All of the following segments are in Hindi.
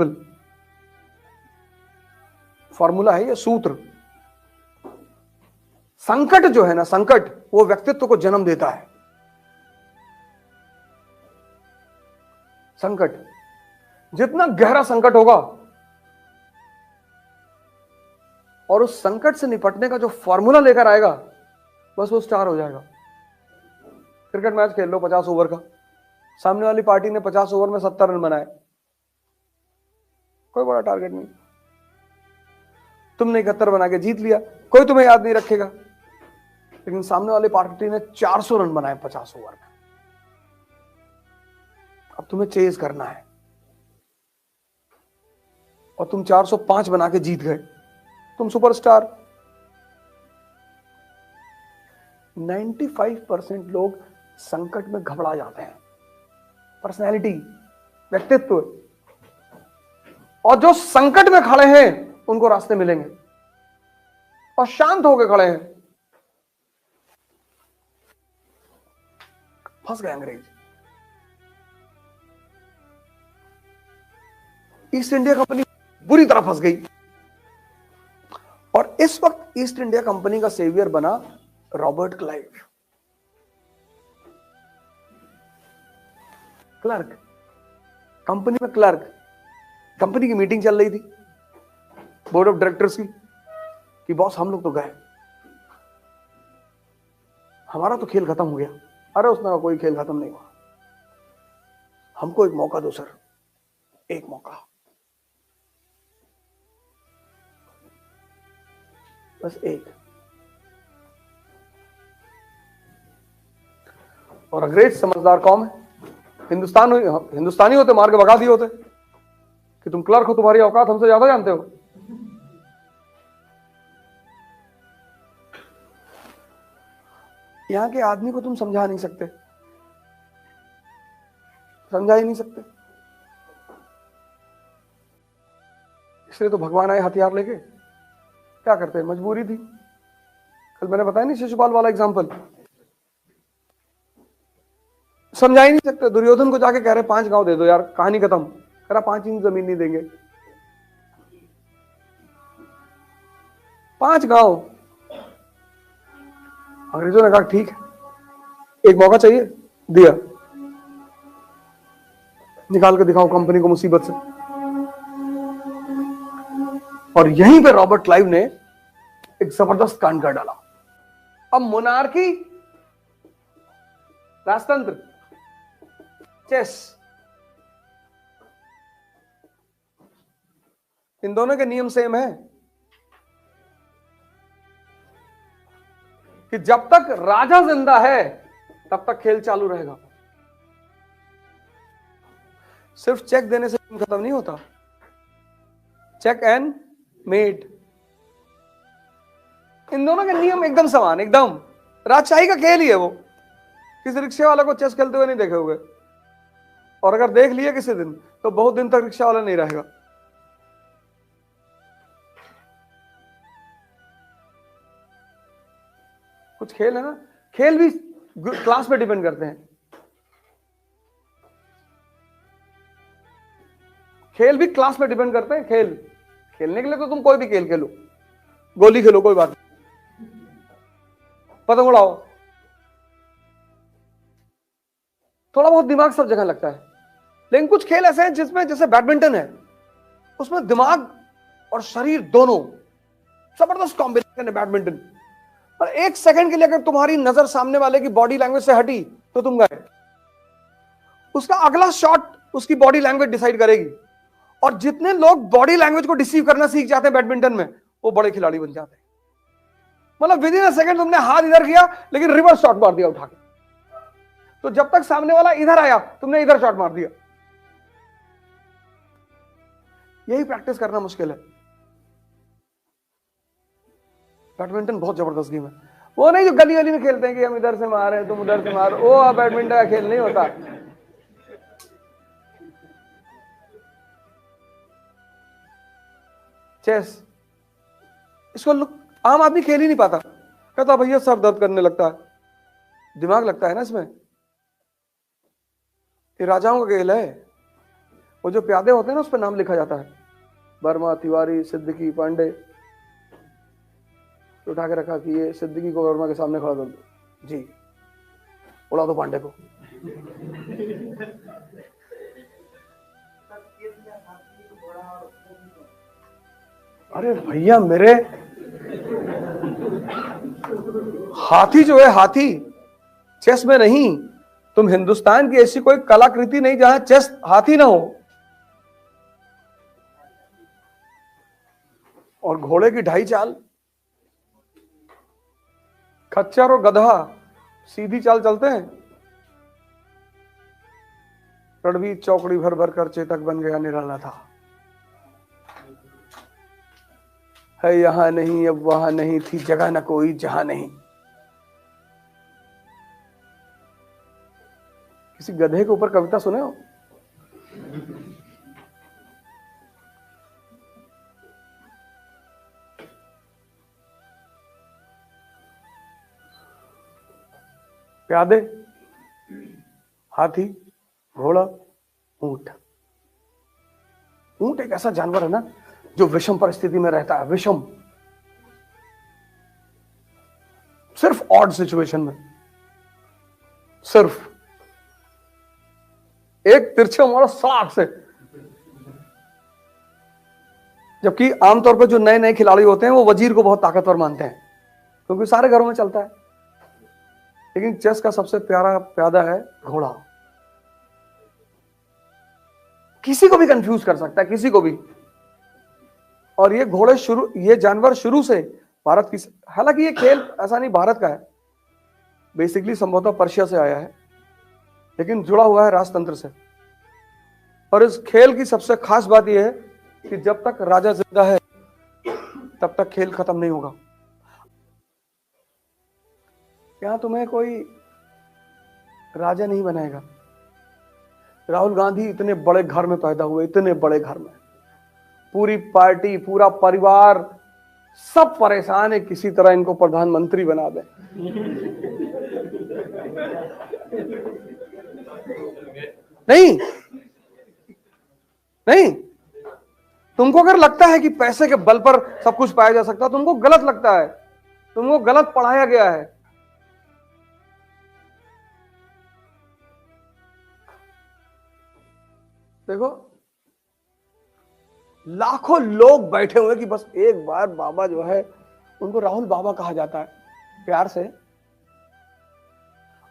पीपल। फॉर्मूला है ये, सूत्र। संकट जो है ना, संकट वो व्यक्तित्व को जन्म देता है। संकट, जितना गहरा संकट होगा और उस संकट से निपटने का जो फॉर्मूला लेकर आएगा, बस वो स्टार हो जाएगा। क्रिकेट मैच खेल लो 50 ओवर का, सामने वाली पार्टी ने 50 ओवर में 70 रन बनाए, कोई बड़ा टारगेट नहीं, तुमने 71 बना के जीत लिया, कोई तुम्हें याद नहीं रखेगा। लेकिन सामने वाली पार्टी ने 400 रन बनाए 50 ओवर में, अब तुम्हें चेज करना है और तुम 405 बना के जीत गए, तुम सुपरस्टार। 95% लोग संकट में घबरा जाते हैं। पर्सनैलिटी, व्यक्तित्व, और जो संकट में खड़े हैं उनको रास्ते मिलेंगे, और शांत होकर खड़े हैं, फंस गए अंग्रेज। ईस्ट इंडिया कंपनी बुरी तरह फंस गई, और इस वक्त ईस्ट इंडिया कंपनी का सेवियर बना रॉबर्ट क्लाइव। क्लर्क, कंपनी में क्लर्क। कंपनी की मीटिंग चल रही थी बोर्ड ऑफ डायरेक्टर्स की, कि बॉस हम लोग तो गए, हमारा तो खेल खत्म हो गया। अरे उसने कहा कोई खेल खत्म नहीं हुआ, हमको एक मौका दो सर, एक मौका, बस एक। और अंग्रेज समझदार कौम है, हिंदुस्तानी होते मार के भगा दिए होते कि तुम क्लर्क हो, तुम्हारी औकात हमसे ज्यादा जानते हो। यहां के आदमी को तुम समझा नहीं सकते, समझा ही नहीं सकते। इसलिए तो भगवान आए हथियार लेके, क्या करते हैं, मजबूरी थी। कल मैंने बताया नहीं शिशुपाल वाला एग्जांपल, समझा ही नहीं सकते। दुर्योधन को जाके कह रहे 5 गांव दे दो यार, कहानी खत्म। कह रहा 5 इंच जमीन नहीं देंगे, 5 गांव। अंग्रेजों ने कहा ठीक है, एक मौका चाहिए, दिया। निकाल के दिखाओ कंपनी को मुसीबत से। और यहीं पे रॉबर्ट क्लाइव ने एक जबरदस्त कांड कर डाला। अब मोनार्की, राजतंत्र, चेस, इन दोनों के नियम सेम है कि जब तक राजा जिंदा है तब तक खेल चालू रहेगा। सिर्फ चेक देने से खत्म नहीं होता, चेक एंड मेट। इन दोनों के नियम एकदम समान, एकदम। राजशाही का खेल ही है वो। किसी रिक्शे वाले को चेस खेलते हुए नहीं देखे होंगे, और अगर देख लिए किसी दिन तो बहुत दिन तक रिक्शा वाला नहीं रहेगा। कुछ खेल है ना, खेल भी क्लास पे डिपेंड करते हैं। खेल भी क्लास पे डिपेंड करते हैं। खेल खेलने के लिए तो तुम कोई भी खेल खेलो, गोली खेलो, कोई बात नहीं, पतंग उड़ाओ, थोड़ा बहुत दिमाग सब जगह लगता है। लेकिन कुछ खेल ऐसे हैं जिसमें, जैसे बैडमिंटन है, उसमें दिमाग और शरीर दोनों जबरदस्त कॉम्बिनेशन है बैडमिंटन। और 1 सेकंड के लिए अगर तुम्हारी नजर सामने वाले की बॉडी लैंग्वेज से हटी तो तुम गए। उसका अगला शॉट उसकी बॉडी लैंग्वेज डिसाइड करेगी। और जितने लोग बॉडी लैंग्वेज को डिसीव करना सीख जाते हैं बैडमिंटन में, वो बड़े खिलाड़ी बन जाते हैं। मतलब विद इन अ सेकंड तुमने हाथ इधर किया लेकिन रिवर्स शॉट मार दिया उठा के, तो जब तक सामने वाला इधर आया तुमने इधर शॉट मार दिया। यही प्रैक्टिस करना मुश्किल है। बैडमिंटन बहुत जबरदस्त गेम है। वो नहीं जो गली गली में खेलते हैं कि हम इधर से मार रहे हैं तुम उधर से मार, वो बैडमिंटन का खेल नहीं होता। चेस, इसको आम आदमी खेल ही नहीं पाता। कहता भैया सर दर्द करने लगता है, दिमाग लगता है ना इसमें। ये राजाओं का खेल है। वो जो प्यादे होते हैं ना उस पर नाम लिखा जाता है, वर्मा, तिवारी, सिद्दीकी, पांडे। तो उठा के रखा कि ये सिद्दीकी को वर्मा के सामने खड़ा कर दो जी, उड़ा दो पांडे को। अरे भैया मेरे, हाथी जो है, हाथी चेस में नहीं। तुम हिंदुस्तान की ऐसी कोई कलाकृति नहीं जहां चेस हाथी ना हो। और घोड़े की ढाई चाल, खच्चर और गधा सीधी चाल चलते हैं। रणवीर चौकड़ी भर भर कर चेतक बन गया, निराला था। है यहां नहीं अब वहां नहीं, थी जगह न कोई जहां नहीं। किसी गधे के ऊपर कविता सुने हो? प्यादे, हाथी, घोड़ा, ऊंट। ऊंट एक ऐसा जानवर है ना जो विषम परिस्थिति में रहता है, विषम, सिर्फ ऑड सिचुएशन में, सिर्फ एक तिरछे मारो 60 से। जबकि आमतौर पर जो नए नए खिलाड़ी होते हैं वो वजीर को बहुत ताकतवर मानते हैं, क्योंकि सारे घरों में चलता है। लेकिन चेस का सबसे प्यारा प्यादा है घोड़ा। किसी को भी कंफ्यूज कर सकता है, किसी को भी। और ये घोड़े ये जानवर शुरू से भारत की, हालांकि ये खेल ऐसा नहीं भारत का है, बेसिकली संभवतः पर्शिया से आया है, लेकिन जुड़ा हुआ है राजतंत्र से। और इस खेल की सबसे खास बात यह है कि जब तक राजा जिंदा है तब तक खेल खत्म नहीं होगा। यहां तुम्हें कोई राजा नहीं बनाएगा। राहुल गांधी इतने बड़े घर में पैदा हुए, इतने बड़े घर में, पूरी पार्टी, पूरा परिवार सब परेशान है किसी तरह इनको प्रधानमंत्री बना दे। नहीं नहीं, तुमको अगर लगता है कि पैसे के बल पर सब कुछ पाया जा सकता है, तुमको गलत लगता है, तुमको गलत पढ़ाया गया है। देखो, लाखों लोग बैठे हुए कि बस एक बार बाबा जो है, उनको राहुल बाबा कहा जाता है प्यार से।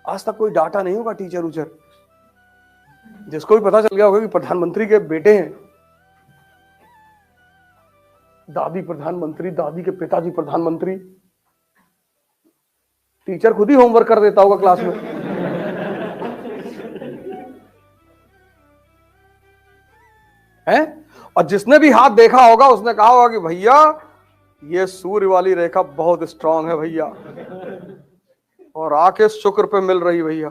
आज तक कोई डाटा नहीं होगा टीचर उचर, जिसको भी पता चल गया होगा कि प्रधानमंत्री के बेटे हैं, दादी प्रधानमंत्री, दादी के पिताजी प्रधानमंत्री, टीचर खुद ही होमवर्क कर देता होगा क्लास में। है? और जिसने भी हाथ देखा होगा उसने कहा होगा कि भैया ये सूर्य वाली रेखा बहुत स्ट्रांग है भैया, और आके शुक्र पे मिल रही भैया।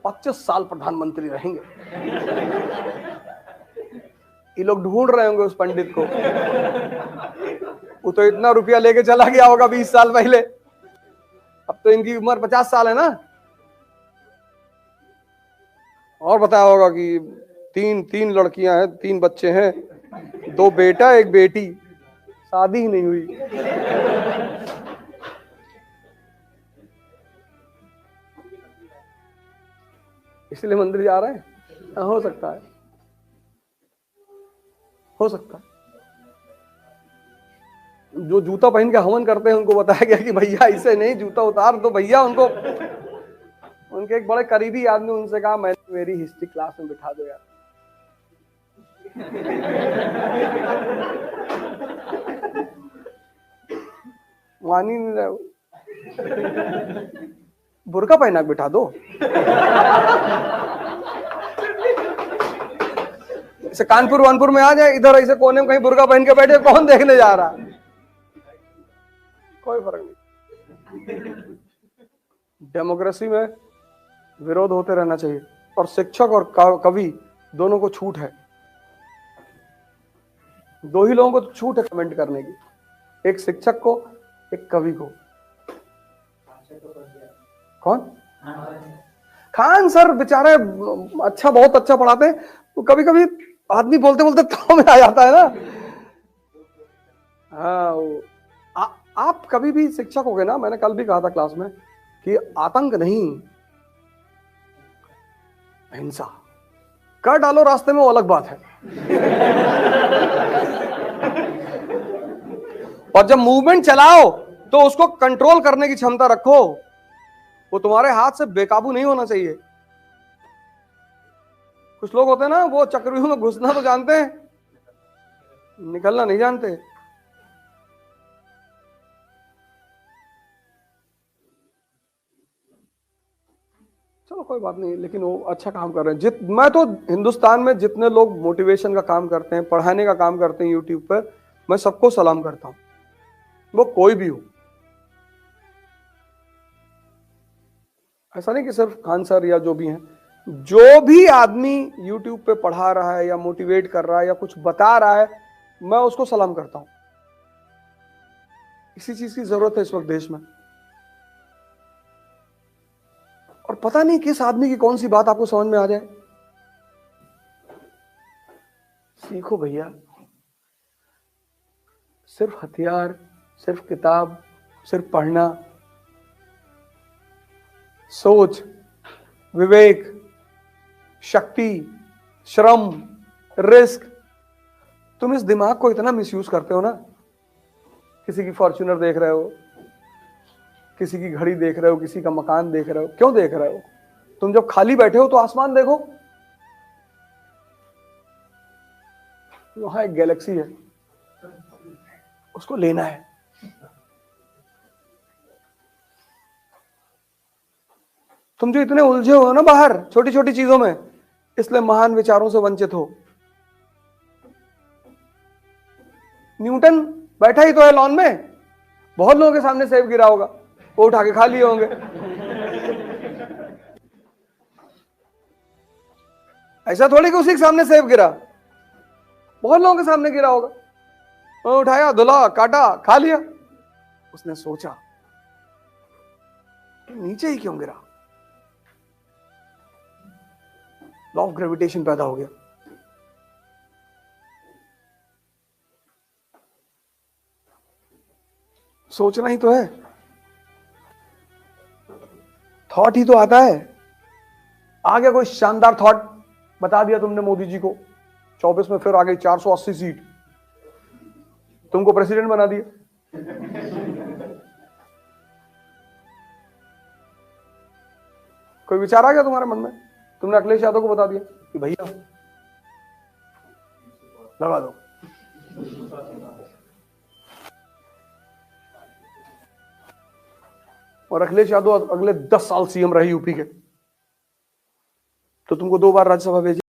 25 साल प्रधानमंत्री रहेंगे। ये लोग ढूंढ रहे होंगे उस पंडित को, वो तो इतना रुपया लेके चला गया होगा 20 साल पहले। अब तो इनकी उम्र 50 साल है ना। और बताया होगा कि तीन लड़कियां हैं, 3 बच्चे हैं, 2 बेटा 1 बेटी, शादी ही नहीं हुई। इसलिए मंदिर जा रहे हैं। हो सकता है, हो सकता है। जो जूता पहन के हवन करते हैं उनको बताया गया कि भैया इसे नहीं, जूता उतार दो भैया। उनको, उनके एक बड़े करीबी आदमी, उनसे कहा मैंने मेरी हिस्ट्री क्लास में बिठा दो यार। मान ही नहीं रहे, बुर्का पहना के बिठा दो। इसे कानपुर वानपुर में आ जाए, इधर ऐसे कोने में कहीं बुर्का पहन के बैठे, कौन देखने जा रहा? कोई फर्क नहीं। डेमोक्रेसी में विरोध होते रहना चाहिए, और शिक्षक और कवि दोनों को छूट है। 2 ही लोगों को तो छूट है कमेंट करने की, एक शिक्षक को, एक कवि को। कौन? खान सर बेचारे अच्छा, बहुत अच्छा पढ़ाते हैं, तो कभी कभी आदमी बोलते बोलते तो में आ जाता है ना। हाँ आप कभी भी शिक्षक हो गए ना, मैंने कल भी कहा था क्लास में कि आतंक नहीं, हिंसा कर डालो रास्ते में, वो अलग बात है। और जब मूवमेंट चलाओ तो उसको कंट्रोल करने की क्षमता रखो, वो तुम्हारे हाथ से बेकाबू नहीं होना चाहिए। कुछ लोग होते हैं ना, वो चक्रव्यूह में घुसना तो जानते हैं, निकलना नहीं जानते। चलो कोई बात नहीं, लेकिन वो अच्छा काम कर रहे हैं। मैं तो हिंदुस्तान में जितने लोग मोटिवेशन का काम करते हैं, पढ़ाने का काम करते हैं यूट्यूब पर, मैं सबको सलाम करता हूं, वो कोई भी हो। ऐसा नहीं कि सिर्फ खान सर या जो भी हैं, जो भी आदमी यूट्यूब पे पढ़ा रहा है या मोटिवेट कर रहा है या कुछ बता रहा है, मैं उसको सलाम करता हूं। इसी चीज की जरूरत है इस वक्त देश में। और पता नहीं किस आदमी की कौन सी बात आपको समझ में आ जाए। सीखो भैया, सिर्फ हथियार, सिर्फ किताब, सिर्फ पढ़ना, सोच, विवेक, शक्ति, श्रम, रिस्क, तुम इस दिमाग को इतना मिसयूज करते हो ना। किसी की फॉर्च्यूनर देख रहे हो, किसी की घड़ी देख रहे हो, किसी का मकान देख रहे हो, क्यों देख रहे हो? तुम जब खाली बैठे हो तो आसमान देखो, वहां एक गैलेक्सी है, उसको लेना है। तुम जो इतने उलझे हो ना बाहर छोटी छोटी चीजों में, इसलिए महान विचारों से वंचित हो। न्यूटन बैठा ही तो है लॉन में, बहुत लोगों के सामने सेब गिरा होगा, वो उठा के खा लिए होंगे। ऐसा थोड़ी कि उसी के सामने सेब गिरा, बहुत लोगों के सामने गिरा होगा, वो उठाया, धुला, काटा, खा लिया। उसने सोचा कि नीचे ही क्यों गिरा, लॉ ऑफ ग्रेविटेशन पैदा हो गया। सोचना ही तो है, थॉट ही तो आता है। आ गया कोई शानदार थॉट, बता दिया तुमने मोदी जी को, 24 में फिर आ गई 480 सीट, तुमको प्रेसिडेंट बना दिया। कोई विचार आ गया तुम्हारे मन में, तुमने अखिलेश यादव को बता दिया कि भैया लगा दो। और अखिलेश यादव अगले 10 साल सीएम रहे यूपी के, तो तुमको 2 बार राज्यसभा भेजे।